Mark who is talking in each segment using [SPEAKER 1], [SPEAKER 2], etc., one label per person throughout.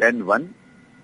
[SPEAKER 1] 10-1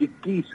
[SPEAKER 1] 21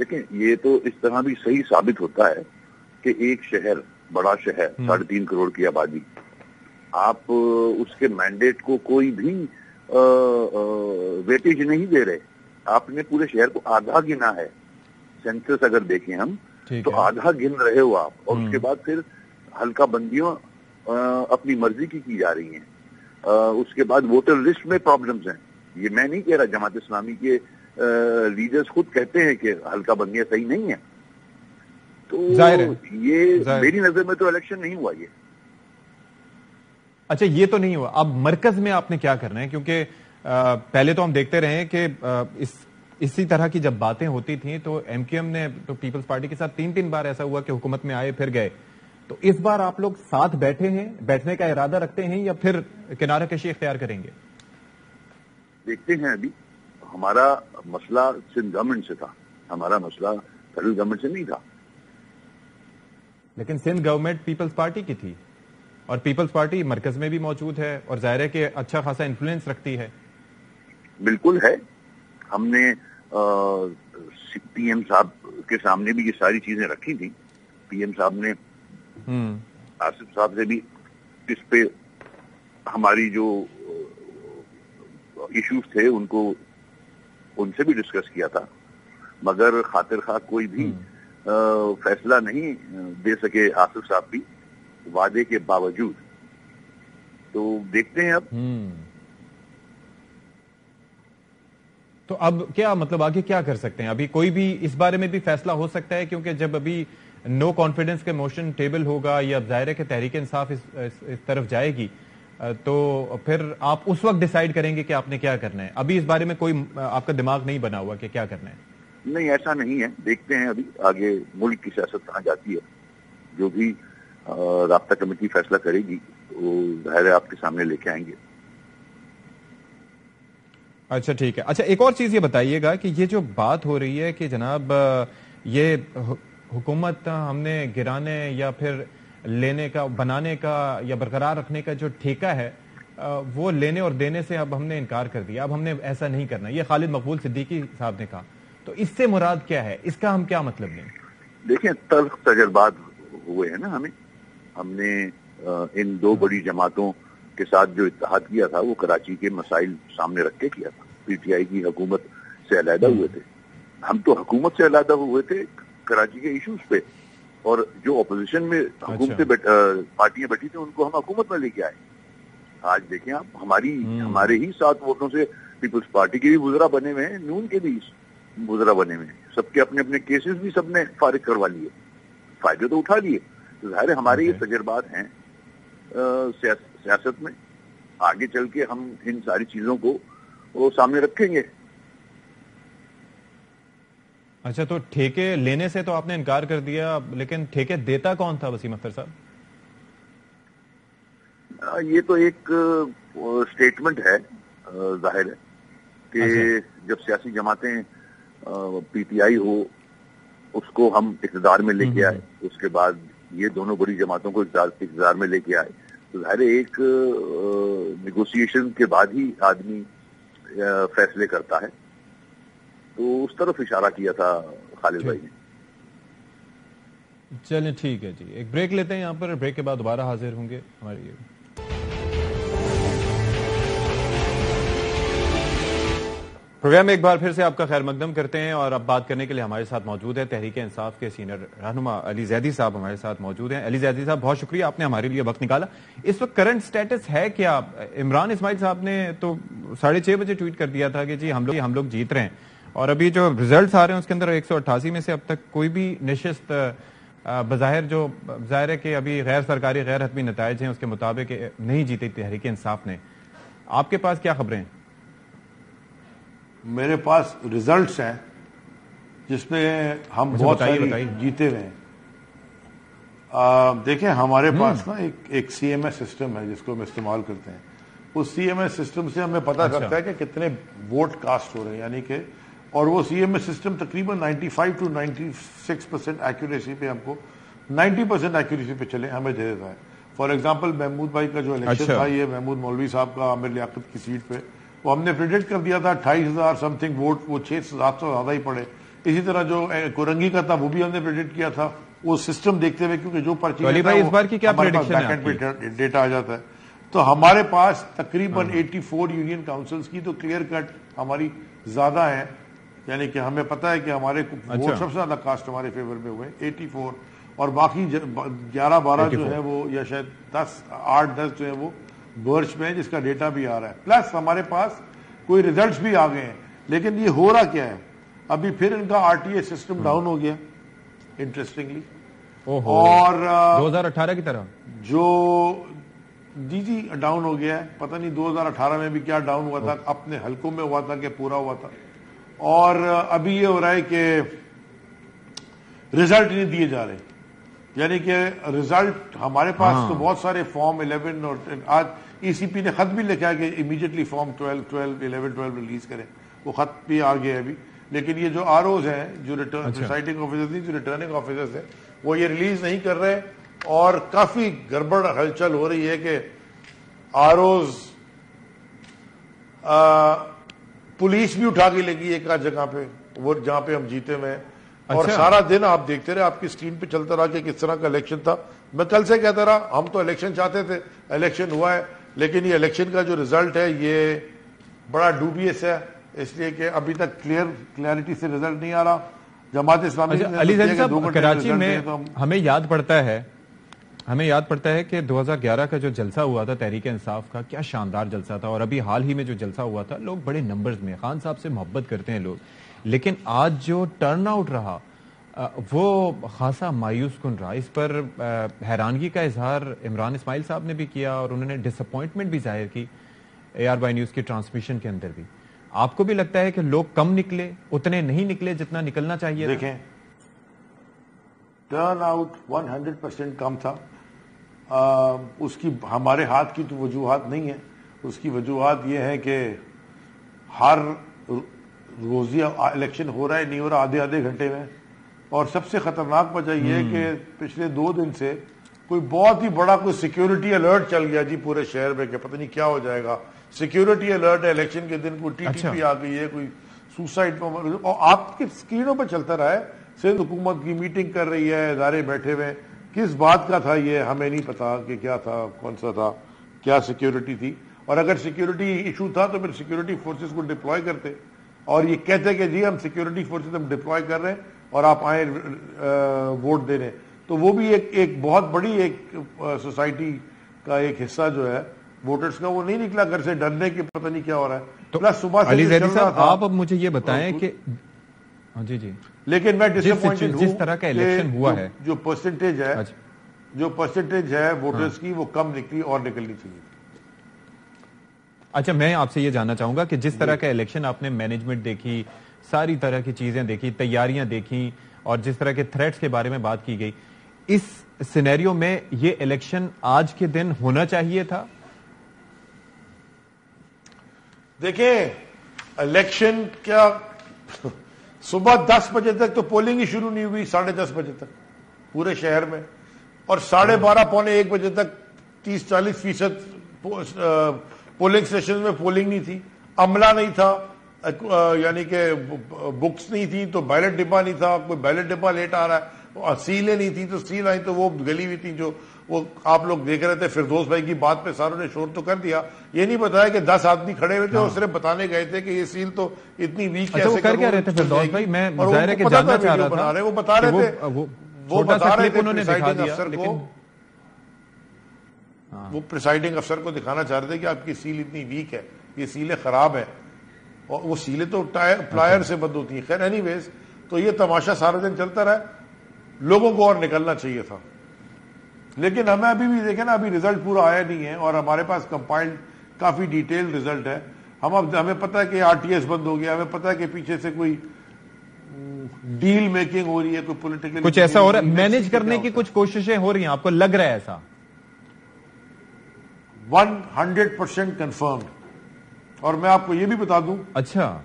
[SPEAKER 1] دیکھیں یہ تو اس طرح بھی صحیح ثابت ہوتا ہے کہ ایک شہر، بڑا شہر 3.5 کروڑ کی آبادی، آپ اس کے مینڈیٹ کو کوئی بھی ویٹیج نہیں دے رہے. آپ نے پورے شہر کو آدھا گنا ہے. سینسس اگر دیکھیں ہم تو آدھا گن رہے ہو آپ، اور اس کے بعد پھر حلقہ بندیوں اپنی مرضی کی جا رہی ہیں. اس کے بعد ووٹر لسٹ میں پرابلمز ہیں. یہ میں نہیں کہہ رہا، جماعت اسلامی کے لیڈرز خود کہتے ہیں کہ حلقہ بندیاں صحیح نہیں ہیں. تو یہ میری نظر میں تو الیکشن نہیں ہوا. یہ
[SPEAKER 2] اچھا یہ تو نہیں ہوا. اب مرکز میں آپ نے کیا کرنا ہے؟ کیونکہ پہلے تو ہم دیکھتے رہے کہ اسی طرح کی جب باتیں ہوتی تھیں تو ایم کیو ایم نے تو پیپلز پارٹی کے ساتھ 3 بار ایسا ہوا کہ حکومت میں آئے پھر گئے. تو اس بار آپ لوگ ساتھ بیٹھنے کا ارادہ رکھتے ہیں یا پھر کنارہ کشی اختیار کریں گے؟
[SPEAKER 1] دیکھتے ہیں. ابھی ہمارا مسئلہ سندھ گورنمنٹ سے تھا، ہمارا مسئلہ فیڈرل گورنمنٹ سے نہیں تھا.
[SPEAKER 2] لیکن سندھ گورنمنٹ پیپلز پارٹی کی تھی اور پیپلز پارٹی مرکز میں بھی موجود ہے اور ظاہر ہے کہ اچھا خاصا انفلوئنس رکھتی ہے. بالکل ہے.
[SPEAKER 1] ہم نے پی ایم صاحب کے سامنے بھی یہ ساری چیزیں رکھی تھی. پی ایم صاحب نے آصف صاحب سے بھی اس پہ ہماری جو ایشوز تھے ان سے بھی ڈسکس کیا تھا، مگر خاطر خواہ کوئی بھی فیصلہ نہیں دے سکے آصف صاحب بھی وعدے کے باوجود. تو دیکھتے ہیں اب.
[SPEAKER 2] تو اب کیا مطلب آگے کیا کر سکتے ہیں؟ ابھی کوئی بھی اس بارے میں بھی فیصلہ ہو سکتا ہے کیونکہ جب ابھی نو کانفیڈنس کے موشن ٹیبل ہوگا یا ظاہر ہے کہ تحریک انصاف اس طرف جائے گی تو پھر آپ اس وقت ڈیسائیڈ کریں گے کہ آپ نے کیا کرنا ہے. ابھی اس بارے میں کوئی آپ کا دماغ نہیں بنا ہوا کہ کیا کرنا ہے؟
[SPEAKER 1] نہیں، ایسا نہیں ہے. دیکھتے ہیں ابھی آگے ملک کی سیاست کہاں جاتی ہے. جو بھی رابطہ کمیٹی فیصلہ کرے گی وہ ظاہر ہے آپ کے سامنے لے کے آئیں گے.
[SPEAKER 2] اچھا ٹھیک ہے. اچھا ایک اور چیز یہ بتائیے گا کہ یہ جو بات ہو رہی ہے کہ جناب یہ حکومت ہم نے گرانے یا پھر لینے کا، بنانے کا یا برقرار رکھنے کا جو ٹھیکہ ہے وہ لینے اور دینے سے اب ہم نے انکار کر دیا، اب ہم نے ایسا نہیں کرنا، یہ خالد مقبول صدیقی صاحب نے کہا. تو اس سے مراد کیا ہے؟ اس کا ہم کیا مطلب لیں؟
[SPEAKER 1] دیکھیں تلخ تجربات ہوئے ہیں نا. ہم نے ان 2 بڑی جماعتوں کے ساتھ جو اتحاد کیا تھا وہ کراچی کے مسائل سامنے رکھ کے کیا تھا. پی ٹی آئی کی حکومت سے علیحدہ ہوئے تھے. ہم تو حکومت سے علیحدہ ہوئے تھے کراچی کے ایشوز پہ، اور جو اپوزیشن میں حکومتیں پارٹیاں بیٹھی تھیں ان کو ہم حکومت میں لے کے آئے. آج دیکھیں آپ ہمارے ہی 7 ووٹوں سے پیپلز پارٹی کے بھی وزراء بنے ہوئے ہیں، نون کے بھی وزراء بنے ہوئے ہیں. سب کے اپنے اپنے کیسز بھی سب نے فارغ کروا لیے، فائدے تو اٹھا لیے. ظاہر ہے ہمارے یہ تجربات ہیں سیاست میں. آگے چل کے ہم ان ساری چیزوں کو وہ سامنے رکھیں گے.
[SPEAKER 2] اچھا تو ٹھیکے لینے سے تو آپ نے انکار کر دیا، لیکن ٹھیکے دیتا کون تھا وسیم اختر صاحب؟
[SPEAKER 1] یہ تو ایک سٹیٹمنٹ ہے. ظاہر ہے کہ جب سیاسی جماعتیں پی ٹی آئی ہو اس کو ہم اقتدار میں لے کے آئے، اس کے بعد یہ دونوں بڑی جماعتوں کو اقتدار میں لے کے آئے، تو ظاہر ایک نیگوسیشن کے بعد ہی آدمی فیصلے کرتا ہے. تو اس طرف اشارہ کیا تھا خالد بھائی نے.
[SPEAKER 2] چلیں ٹھیک ہے جی، ایک بریک لیتے ہیں یہاں پر، بریک کے بعد دوبارہ حاضر ہوں گے ہماری. پروگرام میں ایک بار پھر سے آپ کا خیر مقدم کرتے ہیں اور اب بات کرنے کے لیے ہمارے ساتھ موجود ہے تحریک انصاف کے سینئر رہنما علی زیدی صاحب ہمارے ساتھ موجود ہیں. علی زیدی صاحب بہت شکریہ، آپ نے ہمارے لیے وقت نکالا. اس وقت کرنٹ سٹیٹس ہے کیا؟ عمران اسماعیل صاحب نے تو 6:30 بجے ٹویٹ کر دیا تھا کہ جی ہم لوگ جیت رہے ہیں، اور ابھی جو ریزلٹس آ رہے ہیں اس کے اندر 188 میں سے اب تک کوئی بھی نشست بظاہر جو ظاہر ہے کہ ابھی غیر سرکاری غیر حتمی نتائج ہیں اس کے مطابق نہیں جیتی تحریک انصاف نے. آپ کے پاس کیا خبریں ہیں؟
[SPEAKER 3] میرے پاس ریزلٹس ہیں جس میں ہم بہت ساری جیتے ہوئے ہیں. دیکھیں ہمارے پاس نا ایک سی ایم ایس سسٹم ہے جس کو ہم استعمال کرتے ہیں. اس سی ایم ایس سسٹم سے ہمیں پتہ چلتا ہے کہ کتنے ووٹ کاسٹ ہو رہے ہیں، یعنی کہ اور وہ سی ایم ایس سسٹم تقریباً 95 to 96% ایکوریسی پہ ہم کو 90% ایکوریسی پہ چلے ہمیں دے دیتا ہے. فار ایگزامپل محمود بھائی کا جو الیکشن تھا یہ محمود مولوی صاحب کا عامر لیاقت کی سیٹ پہ، وہ ہم نے پریڈکٹ کر دیا تھا 28,000 سم تھنگ ووٹ، وہ 6,700 زیادہ ہی پڑے. اسی طرح جو کورنگی کا تھا وہ بھی ہم نے پریڈکٹ کیا تھا وہ سسٹم دیکھتے ہوئے, کیونکہ جو پرچی
[SPEAKER 2] اس بار کی کیا پریڈکشن ہے,
[SPEAKER 3] ڈیٹا آ جاتا ہے. تو ہمارے پاس تقریباً 84 یونین کاؤنسلز کی تو کلیئر کٹ ہماری زیادہ ہیں, یعنی کہ ہمیں پتا ہے کہ ہمارے ووٹ سب سے زیادہ کاسٹ ہمارے فیور میں ہوئے 84, اور باقی 11-12 جو ہے وہ, یا شاید 8-10 جو ہے وہ برچ میں, جس کا ڈیٹا بھی آ رہا ہے. پلس ہمارے پاس کوئی ریزلٹس بھی آ گئے ہیں. لیکن یہ ہو رہا کیا ہے, ابھی پھر ان کا RTA سسٹم ڈاؤن ہو گیا انٹرسٹنگلی, اور
[SPEAKER 2] 2018 کی طرح
[SPEAKER 3] جو جی ڈاؤن ہو گیا ہے. پتہ نہیں 2018 میں بھی کیا ڈاؤن ہوا تھا, اپنے حلقوں میں ہوا تھا کہ پورا ہوا تھا. اور ابھی یہ ہو رہا ہے کہ رزلٹ نہیں دیے جا رہے, یعنی کہ رزلٹ ہمارے پاس تو بہت سارے فارم 11 اور آج ECP نے خط بھی لکھا کہ امیڈیٹلی فارم 11-12 ریلیز کریں, وہ خط بھی آ گیا ابھی. لیکن یہ جو ROs ہیں, جو پریسائڈنگ آفیسرز نہیں, جو ریٹرننگ آفیسرز ہیں, وہ یہ ریلیز نہیں کر رہے, اور کافی گڑبڑ ہلچل ہو رہی ہے کہ ROs پولیس بھی اٹھا کے لگی ایک جگہ پہ, وہ جہاں پہ ہم جیتے ہوئے, اور سارا دن آپ دیکھتے رہے, آپ کی اسکرین پہ چلتا رہا کہ کس طرح کا الیکشن تھا. میں کل سے کہتا رہا ہم تو الیکشن چاہتے تھے, الیکشن ہوا ہے, لیکن یہ الیکشن کا جو ریزلٹ ہے یہ بڑا ڈوبیس ہے, اس لیے کہ ابھی تک کلیئرٹی سے ریزلٹ نہیں آ رہا. جماعت اسلامی
[SPEAKER 2] علی زیدی صاحب, کراچی میں ہمیں یاد پڑتا ہے کہ 2011 کا جو جلسہ ہوا تھا تحریک انصاف کا, کیا شاندار جلسہ تھا. اور ابھی حال ہی میں جو جلسہ ہوا تھا, لوگ بڑے نمبرز میں, خان صاحب سے محبت کرتے ہیں لوگ, لیکن آج جو ٹرن آؤٹ رہا وہ خاصا مایوس کن رہا. اس پر حیرانگی کا اظہار عمران اسماعیل صاحب نے بھی کیا, اور انہوں نے ڈس اپوائنٹمنٹ بھی ظاہر کی AR نیوز کی ٹرانسمیشن کے اندر بھی. آپ کو بھی لگتا ہے کہ لوگ کم نکلے, اتنے نہیں نکلے جتنا نکلنا چاہیے؟
[SPEAKER 3] دیکھیں, ٹرن آؤٹ 100% کم تھا. اس کی ہمارے ہاتھ کی تو وجوہات نہیں ہے. اس کی وجوہات یہ ہے کہ ہر روزی الیکشن ہو رہا ہے, نہیں ہو رہا آدھے گھنٹے میں. اور سب سے خطرناک وجہ یہ ہے کہ پچھلے 2 دن سے کوئی بہت ہی بڑا کوئی سیکیورٹی الرٹ چل گیا جی پورے شہر میں, کہ پتہ نہیں کیا ہو جائے گا. سیکیورٹی الرٹ ہے الیکشن کے دن, کوئی TTP آ گئی ہے, کوئی سوسائڈ, اور آپ کی اسکرینوں پہ چلتا رہا ہے سندھ حکومت کی میٹنگ کر رہی ہے, ادارے بیٹھے ہوئے. کس بات کا تھا یہ ہمیں نہیں پتا کہ کیا تھا, کون سا تھا, کیا سیکیورٹی تھی. اور اگر سیکیورٹی ایشو تھا تو پھر سیکیورٹی فورسز کو ڈپلوائے کرتے, اور یہ کہتے کہ جی ہم سیکیورٹی فورسز ہم ڈپلوائے کر رہے ہیں اور آپ آئیں ووٹ دے رہے ہیں. تو وہ بھی ایک بہت بڑی ایک سوسائٹی کا ایک حصہ جو ہے ووٹرز کا, وہ نہیں نکلا گھر سے ڈرنے کے پتہ نہیں کیا ہو رہا ہے. پلس صبح سے
[SPEAKER 2] علی زیدی صاحب, آپ اب مجھے یہ بتائیں کہ جی,
[SPEAKER 3] لیکن میں ڈس اپوائنٹڈ ہوں
[SPEAKER 2] جس طرح کا الیکشن ہوا ہے,
[SPEAKER 3] جو پرسنٹیج ہے ووٹرز کی, وہ کم نکلی اور نکلنی چاہیے.
[SPEAKER 2] اچھا, میں آپ سے یہ جاننا چاہوں گا کہ جس طرح کا الیکشن آپ نے مینجمنٹ دیکھی, ساری طرح کی چیزیں دیکھی, تیاریاں دیکھی, اور جس طرح کے تھریٹس کے بارے میں بات کی گئی, اس سینیریو میں یہ الیکشن آج کے دن ہونا چاہیے تھا؟
[SPEAKER 3] دیکھیں, الیکشن کیا صبح 10 بجے تک تو پولنگ ہی شروع نہیں ہوئی, 10:30 بجے تک پورے شہر میں, اور 12:30 پونے 1 بجے تک 30-40% پولنگ سٹیشن میں پولنگ نہیں تھی, عملہ نہیں تھا, یعنی کہ بکس نہیں تھی تو بیلٹ ڈبہ نہیں تھا, کوئی بیلٹ ڈبہ لیٹ آ رہا ہے, سیلیں نہیں تھی تو سیل آئی تو وہ گلی ہوئی تھی, جو وہ آپ لوگ دیکھ رہے تھے. فردوس بھائی کی بات پہ ساروں نے شور تو کر دیا, یہ نہیں بتایا کہ 10 آدمی کھڑے ہوئے تھے اور صرف بتانے گئے تھے کہ یہ سیل تو اتنی ویک
[SPEAKER 2] کیسے. وہ کر کیا رہے تھے فردوس بھائی؟ میں ظاہر ہے کہ جاننا چاہ رہا تھا.
[SPEAKER 3] وہ بتا رہے تھے, وہ بتا رہے تھے پریسائڈنگ افسر کو, وہ پریسائڈنگ افسر کو دکھانا چاہ رہے تھے کہ آپ کی سیل اتنی ویک ہے, یہ سیلیں خراب ہیں, اور وہ سیلیں تو پلائر سے بند ہوتی ہیں. خیر اینی ویز, تو یہ تماشا سارا دن چلتا رہا. لوگوں کو اور نکلنا چاہیے تھا, لیکن ہمیں ابھی بھی دیکھیں نا, ابھی ریزلٹ پورا آیا نہیں ہے, اور ہمارے پاس کمپائلڈ کافی ڈیٹیل ریزلٹ ہے. ہمیں پتہ ہے کہ RTS بند ہو گیا, ہمیں پتہ ہے کہ پیچھے سے کوئی ڈیل میکنگ ہو رہی ہے, کوئی پولیٹیکل
[SPEAKER 2] کچھ ایسا ہو رہا ہے, مینج کرنے کی کچھ کوششیں ہو رہی ہیں, آپ کو لگ رہا ہے ایسا؟
[SPEAKER 3] 100% کنفرمڈ. اور میں آپ کو یہ بھی بتا دوں,
[SPEAKER 2] اچھا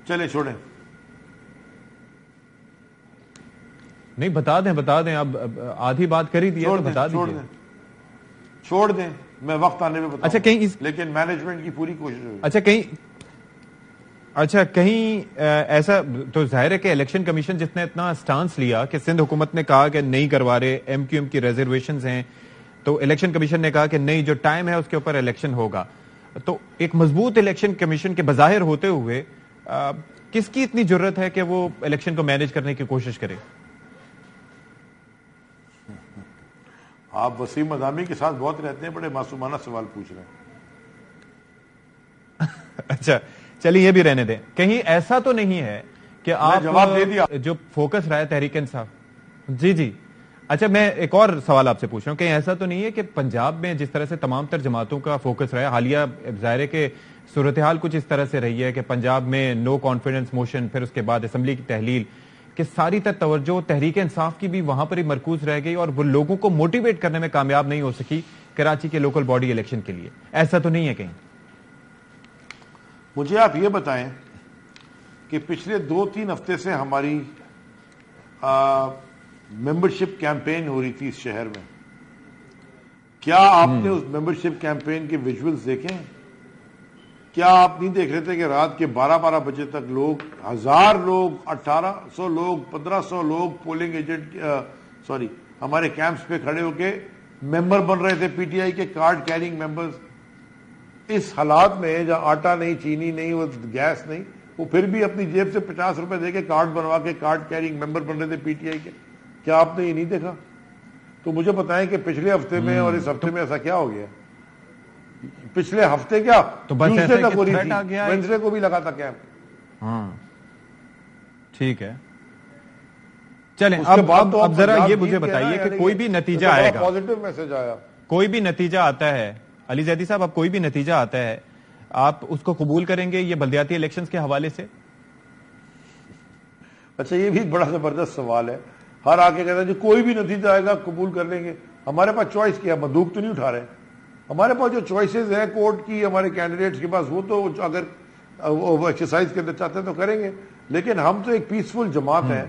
[SPEAKER 3] چلے چھوڑیں,
[SPEAKER 2] نہیں بتا دیں, اب آدھی بات کر ہی دی ہے تو بتا دیجیے.
[SPEAKER 3] چھوڑ دیں, میں وقت آنے میں بتاؤں.
[SPEAKER 2] اچھا, کہیں
[SPEAKER 3] لیکن مینجمنٹ کی پوری کوشش ہوئی.
[SPEAKER 2] اچھا, کہیں اچھا کہیں ایسا تو ظاہر ہے کہ الیکشن کمیشن جس نے اتنا سٹانس لیا کہ سندھ حکومت نے کہا کہ نہیں کروا رہے، ایم کیو ایم کی ریزرویشنز ہیں، تو الیکشن کمیشن نے کہا کہ نہیں، جو ٹائم ہے اس کے اوپر الیکشن ہوگا. تو ایک مضبوط الیکشن کمیشن کے بظاہر ہوتے ہوئے کس کی اتنی ضرورت ہے کہ وہ الیکشن کو مینیج کرنے کی کوشش کرے؟
[SPEAKER 3] آپ وسیم مدامی کے ساتھ بہت رہتے ہیں، بڑے معصومانہ سوال پوچھ رہے ہیں.
[SPEAKER 2] اچھا چلیے یہ بھی رہنے دیں. کہیں ایسا تو نہیں ہے کہ آپ
[SPEAKER 3] جواب دے دیا
[SPEAKER 2] جو فوکس رہا ہے تحریک انصاف. جی اچھا میں ایک اور سوال آپ سے پوچھ رہا ہوں، کہیں ایسا تو نہیں ہے کہ پنجاب میں جس طرح سے تمام تر جماعتوں کا فوکس رہا ہے، حالیہ ظاہر ہے کہ صورتحال کچھ اس طرح سے رہی ہے کہ پنجاب میں نو کانفیڈنس موشن، پھر اس کے بعد اسمبلی کی تحلیل، کہ ساری تر توجہ تحریک انصاف کی بھی وہاں پر ہی مرکوز رہ گئی اور وہ لوگوں کو موٹیویٹ کرنے میں کامیاب نہیں ہو سکی کراچی کے لوکل باڈی الیکشن کے لیے؟ ایسا تو نہیں ہے کہیں؟
[SPEAKER 3] مجھے آپ یہ بتائیں کہ پچھلے 2-3 ہفتے سے ہماری ممبرشپ کیمپین ہو رہی تھی اس شہر میں، کیا آپ نے اس ممبرشپ کیمپین کے ویژولز دیکھے ہیں؟ کیا آپ نہیں دیکھ رہے تھے کہ رات کے 12 بجے تک لوگ، 1000 لوگ، 1800 لوگ، 1500 لوگ پولنگ ایجنٹ ہمارے کیمپس پہ کھڑے ہو کے ممبر بن رہے تھے، پی ٹی آئی کے کارڈ کیرنگ ممبرز. اس حالات میں جہاں آٹا نہیں، چینی نہیں، وہ گیس نہیں، وہ پھر بھی اپنی جیب سے 50 روپے دے کے کارڈ بنوا کے کارڈ کیرنگ ممبر بن رہے تھے پی ٹی آئی کے. کیا آپ نے یہ نہیں دیکھا؟ تو مجھے بتائیں کہ پچھلے ہفتے میں اور اس ہفتے میں ایسا کیا ہو گیا؟ پچھلے ہفتے کیا ٹیوزڈے تک ہو رہی تھی، وینسڈے کو بھی لگا تھا کیمپ.
[SPEAKER 2] ہاں ٹھیک ہے، چلیں اب ذرا یہ مجھے بتائیے کہ کوئی بھی نتیجہ آئے گا،
[SPEAKER 3] پازیٹیو میسج آیا،
[SPEAKER 2] کوئی بھی نتیجہ آتا ہے علی زیدی صاحب، اب کوئی بھی نتیجہ آتا ہے آپ اس کو قبول کریں گے یہ بلدیاتی الیکشنز کے حوالے سے؟
[SPEAKER 3] اچھا یہ بھی بڑا زبردست سوال ہے. ہر آ کے کہتا ہے جو کوئی بھی نتیجہ آئے گا قبول کر لیں گے. ہمارے پاس چوائس کیا، بندوق تو نہیں اٹھا رہے. ہمارے پاس جو چوائسیز ہیں کورٹ کی ہمارے کینڈیڈیٹس کے پاس، وہ تو اگر وہ ایکسرسائز کرنا چاہتے ہیں تو کریں گے. لیکن ہم تو ایک پیسفل جماعت ہیں،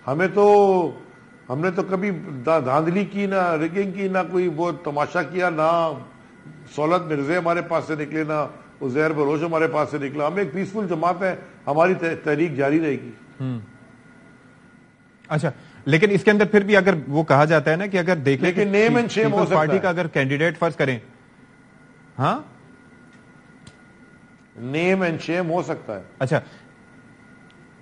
[SPEAKER 3] ہم نے تو کبھی دھاندلی کی، نہ ریگنگ کی، نہ کوئی وہ تماشا کیا، نہ سولت مرزے ہمارے پاس سے نکلے، نہ عزیر بلوچ ہمارے پاس سے نکلا. ہم ایک پیسفل جماعت ہے، ہماری تحریک جاری رہے گی.
[SPEAKER 2] اچھا لیکن اس کے اندر پھر بھی اگر وہ کہا جاتا ہے نا کہ اگر دیکھیں کہ
[SPEAKER 3] نیم اینڈ شیم ہو سکتا ہے،
[SPEAKER 2] پارٹی کا اگر کینڈیڈیٹ فرض کریں، ہاں
[SPEAKER 3] نیم اینڈ شیم ہو سکتا ہے.
[SPEAKER 2] اچھا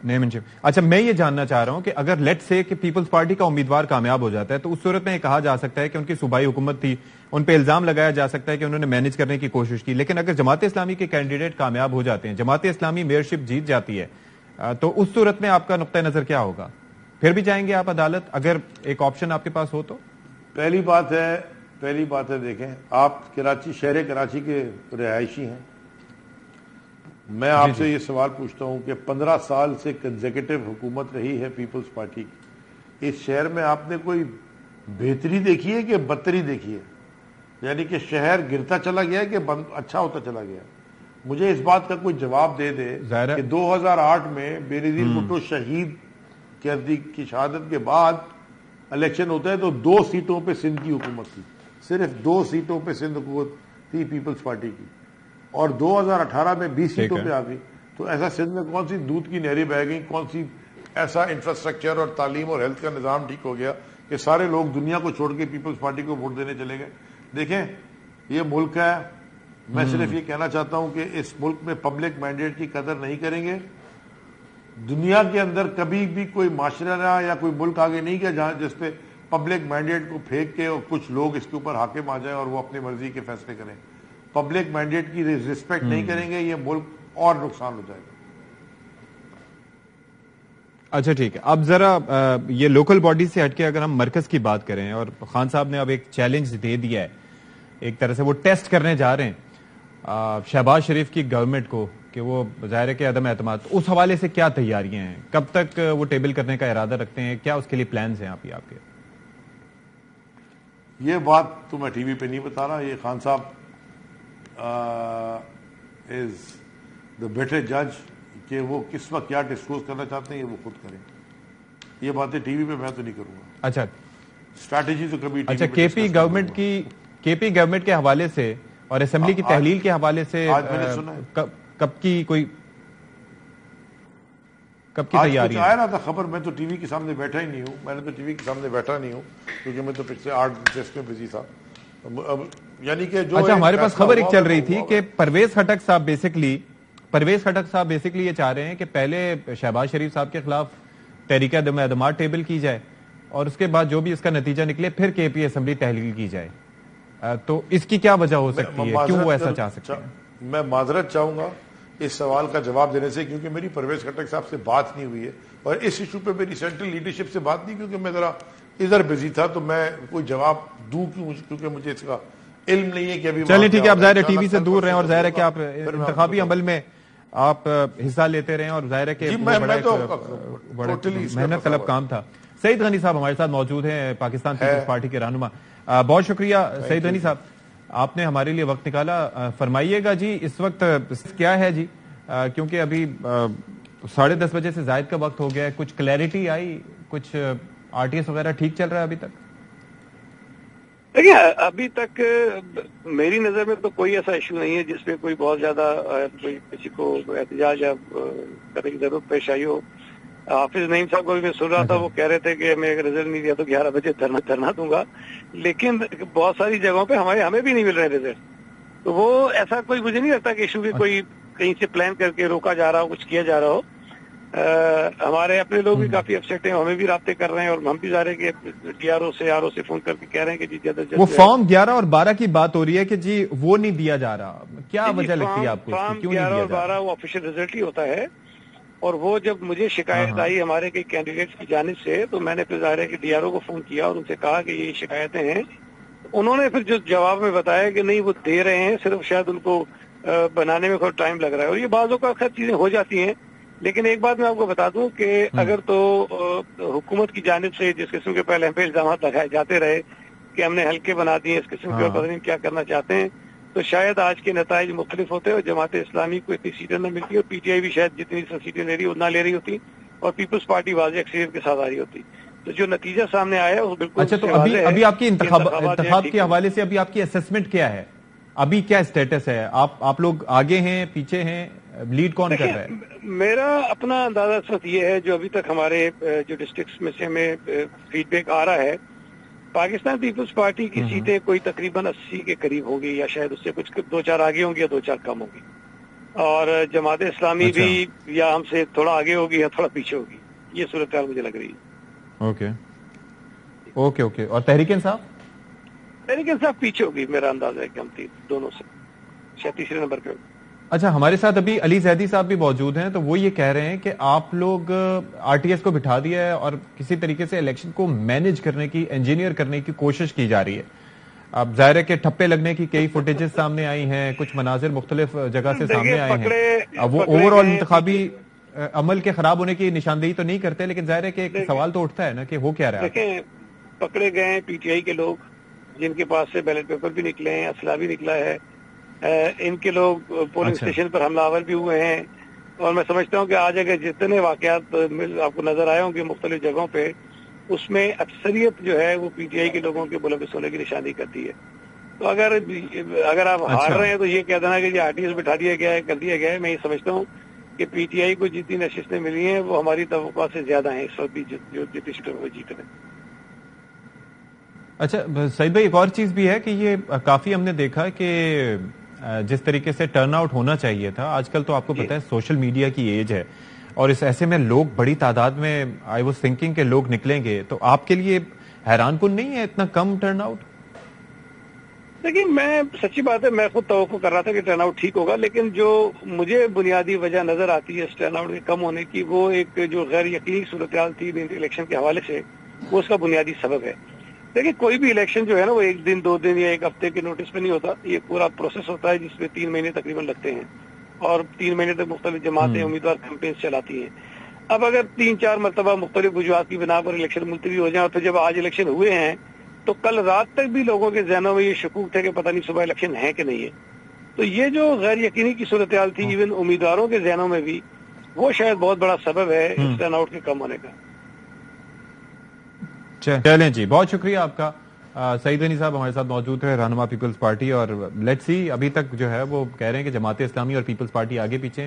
[SPEAKER 2] نیم اینڈ شیم. اچھا میں یہ جاننا چاہ رہا ہوں کہ اگر لیٹ سے کہ پیپلز پارٹی کا امیدوار کامیاب ہو جاتا ہے تو اس صورت میں یہ کہا جا سکتا ہے کہ ان کی صوبائی حکومت تھی، ان پہ الزام لگایا جا سکتا ہے کہ انہوں نے مینج کرنے کی کوشش کی. لیکن اگر جماعت اسلامی کے کینڈیڈیٹ کامیاب ہو جاتے ہیں، جماعت اسلامی میئرشپ جیت جاتی ہے، تو اس صورت میں آپ کا نقطہ نظر کیا ہوگا؟ پھر بھی جائیں گے آپ عدالت اگر ایک آپشن آپ کے پاس ہو تو؟
[SPEAKER 3] پہلی بات ہے دیکھیں، آپ کراچی، شہر کراچی کے رہائشی ہیں. میں آپ سے یہ سوال پوچھتا ہوں کہ 15 سال سے کنزیکٹو حکومت رہی ہے پیپلز پارٹی کی، اس شہر میں آپ نے کوئی بہتری دیکھی ہے کہ بدتری دیکھی ہے؟ یعنی کہ شہر گرتا چلا گیا ہے کہ اچھا ہوتا چلا گیا؟ مجھے اس بات کا کوئی جواب دے دے کہ 2008 میں بینظیر بھٹو شہید کی شہادت کے بعد الیکشن ہوتا ہے تو 2 سیٹوں پہ سندھ کی حکومت تھی، صرف 2 سیٹوں پہ سندھ حکومت تھی پیپلز پارٹی کی، اور 2018 میں 20 سیٹوں پہ آ گئی. تو ایسا سندھ میں کون سی دودھ کی نہریں بہہ گئی، کون سی ایسا انفراسٹرکچر اور تعلیم اور ہیلتھ کا نظام ٹھیک ہو گیا کہ سارے لوگ دنیا کو چھوڑ کے پیپلز پارٹی کو ووٹ دینے چلے گئے؟ دیکھیں یہ ملک ہے، میں صرف یہ کہنا چاہتا ہوں کہ اس ملک میں پبلک مینڈیٹ کی قدر نہیں کریں گے. دنیا کے اندر کبھی بھی کوئی معاشرہ یا کوئی ملک آگے نہیں گیا جہاں جس پہ پبلک مینڈیٹ کو پھینک کے اور کچھ لوگ اس کے اوپر حاکم آ جائیں اور وہ اپنی مرضی کے فیصلے کریں. پبلک مینڈیٹ کی ریسپیکٹ نہیں کریں گے، یہ ملک اور نقصان ہو جائے گا.
[SPEAKER 2] اچھا ٹھیک ہے، اب ذرا یہ لوکل باڈی سے ہٹ کے اگر ہم مرکز کی بات کریں، اور خان صاحب نے اب ایک چیلنج دے دیا ہے، ایک طرح سے وہ ٹیسٹ کرنے جا رہے ہیں شہباز شریف کی گورنمنٹ کو کہ وہ ظاہر ہے کہ عدم اعتماد، اس حوالے سے کیا تیاریاں ہیں؟ کب تک وہ ٹیبل کرنے کا ارادہ رکھتے ہیں؟ کیا اس کے لیے پلانز ہیں آپ کے؟
[SPEAKER 3] یہ بات تو میں ٹی وی پہ نہیں بتا رہا، یہ خان صاحب از دا بیٹر جج کہ وہ کس وقت کیا ڈسکلوز کرنا چاہتے ہیں یہ وہ خود کریں. یہ باتیں ٹی وی پہ میں تو نہیں کروں گا.
[SPEAKER 2] اچھا
[SPEAKER 3] اسٹریٹجی تو کبھی
[SPEAKER 2] اچھا کے پی گورنمنٹ کے حوالے سے اور اسمبلی کی تحلیل کے حوالے سے
[SPEAKER 3] آج میں نے سنا ہے
[SPEAKER 2] کب کی کوئی کب کی تیاری
[SPEAKER 3] آیا رہا تھا خبر, میں تو ٹی وی کے سامنے بیٹھا ہی نہیں ہوں, میں نے تو ٹی وی کے سامنے بیٹھا نہیں ہوں کیونکہ میں تو پچھلے 8 دن سے بزی تھا. یعنی کہ جو
[SPEAKER 2] اچھا, ہمارے پاس خبر ایک چل رہی تھی کہ پرویز خٹک صاحب بیسکلی یہ چاہ رہے ہیں کہ پہلے شہباز شریف صاحب کے خلاف تحریک اعتماد ٹیبل کی جائے اور اس کے بعد جو بھی اس کا نتیجہ نکلے پھر کے پی اسمبلی تحلیل کی جائے. تو اس کی کیا وجہ ہو سکتی ہے, کیوں وہ ایسا چاہ سکتے ہیں؟
[SPEAKER 3] میں معذرت چاہوں گا اس سوال کا جواب دینے سے, کیونکہ میری پرویز خٹک صاحب سے بات نہیں ہوئی ہے اور اس ایشو پہ میری سینٹرل لیڈرشپ سے بات نہیں, کیونکہ میں ذرا ادھر بزی تھا, تو میں کوئی جواب دوں کیونکہ مجھے اس کا علم نہیں ہے کہ ابھی. چلیے
[SPEAKER 2] ٹھیک ہے, آپ ظاہر ہے ٹی وی سے دور رہیں اور ظاہر ہے کہ آپ انتخابی عمل میں آپ حصہ لیتے رہیں اور ظاہر ہے کہ محنت طلب کام تھا. سعید غنی صاحب ہمارے ساتھ موجود ہیں, پاکستان پیپلز پارٹی کے رہنما. بہت شکریہ سعید غنی صاحب, آپ نے ہمارے لیے وقت نکالا. فرمائیے گا جی اس وقت کیا ہے جی, کیونکہ ابھی 10:30 بجے سے زائد کا وقت ہو گیا ہے, کچھ کلیئرٹی آئی, کچھ آر ٹی ایس وغیرہ ٹھیک چل رہا ہے ابھی تک؟
[SPEAKER 4] دیکھیے ابھی تک میری نظر میں تو کوئی ایسا ایشو نہیں ہے جس پہ کوئی بہت زیادہ کسی کو احتجاج یا کرنے کی ضرورت پیش آئی ہو. حافظ نعیم صاحب کو بھی میں سن رہا تھا, وہ کہہ رہے تھے کہ میں اگر رزلٹ نہیں دیا تو 11 بجے دھرنا دوں گا, لیکن بہت ساری جگہوں پہ ہمیں بھی نہیں مل رہے رزلٹ. تو وہ ایسا کوئی مجھے نہیں لگتا کہ ایشو بھی کوئی کہیں سے پلان کر کے روکا جا رہا ہو, کچھ کیا جا رہا ہو. ہمارے اپنے لوگ بھی کافی اپسیٹ ہیں, ہمیں بھی رابطے کر رہے ہیں اور ہم بھی ظاہر ہے کہ ڈی آر او سے آر او سے فون کر کے کہہ رہے ہیں کہ جی جلد از جلد.
[SPEAKER 2] وہ فارم 11 اور 12 کی بات ہو رہی ہے کہ جی وہ نہیں دیا جا رہا, کیا وجہ لگتی ہے آپ کو؟
[SPEAKER 4] فارم 11 اور 12 وہ آفیشیل رزلٹ ہی ہوتا ہے, اور وہ جب مجھے شکایت آئی ہمارے کئی کینڈیڈیٹس کی جانب سے تو میں نے پھر ظاہر ہے کہ ڈی آر او کو فون کیا اور ان سے کہا کہ یہ شکایتیں ہیں. انہوں نے پھر جو جواب میں بتایا کہ نہیں وہ دے رہے ہیں, صرف شاید ان کو بنانے میں تھوڑا ٹائم لگ رہا ہے, اور یہ بعضوں کا اکثر چیزیں ہو جاتی ہیں. لیکن ایک بات میں آپ کو بتا دوں کہ اگر تو حکومت کی جانب سے جس قسم کے پہلے ہم پہ الزامات لگائے جاتے رہے کہ ہم نے ہلکے بنا دیے اس قسم کے, اور پتہ نہیں کیا کرنا چاہتے ہیں, تو شاید آج کے نتائج مختلف ہوتے اور جماعت اسلامی کو اتنی سیٹیں نہ ملتی, اور پی ٹی آئی بھی شاید جتنی سیٹیں لے رہی نہ لے رہی ہوتی, اور پیپلز پارٹی واضح اکثریت کے ساتھ آ رہی ہوتی. تو جو نتیجہ سامنے آیا وہ بالکل.
[SPEAKER 2] اچھا, تو ابھی آپ کی انتخاب کے حوالے سے ابھی آپ کی اسسمنٹ کیا ہے, ابھی کیا اسٹیٹس ہے؟ آپ لوگ آگے ہیں, پیچھے ہیں, لیڈ کون کر رہا ہے؟
[SPEAKER 4] میرا اپنا اندازہ اس وقت یہ ہے, جو ابھی تک ہمارے جو ڈسٹرکٹس میں سے ہمیں فیڈ بیک آ رہا ہے, پاکستان پیپلز پارٹی کی سیٹیں کوئی تقریباً 80 کے قریب ہوں گی, یا شاید اس سے کچھ 2-4 آگے ہوں گی یا 2-4 کم ہوں گی, اور جماعت اسلامی بھی یا ہم سے تھوڑا آگے ہوگی یا تھوڑا پیچھے ہوگی. یہ صورتحال مجھے لگ رہی ہے.
[SPEAKER 2] اوکے. اور تحریک انصاف
[SPEAKER 4] پیچھے ہوگی, میرا اندازہ ہے کہ ہم دونوں سے شاید تیسرے نمبر پہ ہوگی.
[SPEAKER 2] اچھا, ہمارے ساتھ ابھی علی زیدی صاحب بھی موجود ہیں, تو وہ یہ کہہ رہے ہیں کہ آپ لوگ آر ٹی ایس کو بٹھا دیا ہے اور کسی طریقے سے الیکشن کو مینج کرنے کی, انجینئر کرنے کی کوشش کی جا رہی ہے. اب ظاہر ہے کہ ٹھپے لگنے کی کئی فوٹیجز سامنے آئی ہیں, کچھ مناظر مختلف جگہ سے سامنے آئے ہیں. اب وہ اوور آل انتخابی عمل کے خراب ہونے کی نشاندہی تو نہیں کرتے, لیکن ظاہر ہے کہ ایک سوال تو اٹھتا ہے نا کہ وہ کیا رہا ہے.
[SPEAKER 4] دیکھیں, پکڑے گئے ہیں پی ٹی آئی کے لوگ جن کے پاس سے بیلٹ پیپر بھی نکلے ہیں, اسلحہ بھی نکلا ہے, ان کے لوگ پولنگ اسٹیشن پر حملہ آور بھی ہوئے ہیں, اور میں سمجھتا ہوں کہ آج اگر جتنے واقعات آپ کو نظر آئے ہوں گے مختلف جگہوں پہ, اس میں اکثریت جو ہے وہ پی ٹی آئی کے لوگوں کے ملوث ہونے کی نشانی کرتی ہے. تو اگر آپ ہار رہے ہیں تو یہ کہہ دینا کہ یہ آر ٹی ایس بٹھا دیا گیا ہے, کر دیا گیا ہے. میں یہ سمجھتا ہوں کہ پی ٹی آئی کو جتنی نشستیں ملی ہیں وہ ہماری توقع سے زیادہ ہیں اس وقت بھی, جو جتنی سیٹوں میں جیت رہے ہیں.
[SPEAKER 2] اچھا سعید بھائی, ایک اور چیز بھی ہے کہ یہ کافی ہم نے دیکھا کہ جس طریقے سے ٹرن آؤٹ ہونا چاہیے تھا, آج کل تو آپ کو پتہ ہے سوشل میڈیا کی ایج ہے, اور اس ایسے میں لوگ بڑی تعداد میں, آئی واز تھنکنگ کہ لوگ نکلیں گے, تو آپ کے لیے حیران کن نہیں ہے اتنا کم ٹرن آؤٹ؟
[SPEAKER 4] لیکن میں سچی بات ہے, میں خود توقع کر رہا تھا کہ ٹرن آؤٹ ٹھیک ہوگا, لیکن جو مجھے بنیادی وجہ نظر آتی ہے اس ٹرن آؤٹ کے کم ہونے کی, وہ ایک جو غیر یقینی صورتحال تھی الیکشن کے حوالے سے, وہ اس کا بنیادی سبب ہے. دیکھیں, کوئی بھی الیکشن جو ہے نا وہ 1 دن 2 دن یا 1 ہفتے کے نوٹس پہ نہیں ہوتا, یہ پورا پروسیس ہوتا ہے جس میں 3 مہینے تقریباً لگتے ہیں, اور 3 مہینے تک مختلف جماعتیں امیدوار کیمپینز چلاتی ہیں. اب اگر 3-4 مرتبہ مختلف وجوہات کی بنا پر الیکشن ملتوی ہو جائیں, اور پھر جب آج الیکشن ہوئے ہیں تو کل رات تک بھی لوگوں کے ذہنوں میں یہ شکوک تھے کہ پتہ نہیں صبح الیکشن ہے کہ نہیں ہے, تو یہ جو غیر یقینی کی صورتحال تھی ایون امیدواروں کے ذہنوں میں بھی, وہ شاید بہت بڑا سبب ہے اس ٹرن آؤٹ کے کم ہونے کا.
[SPEAKER 2] چلیں جی, بہت شکریہ آپ کا. سعید غنی صاحب ہمارے ساتھ موجود ہے, رہنما پیپلز پارٹی, اور لیٹس سی, ابھی تک جو ہے وہ کہہ رہے ہیں کہ جماعت اسلامی اور پیپلز پارٹی آگے پیچھے,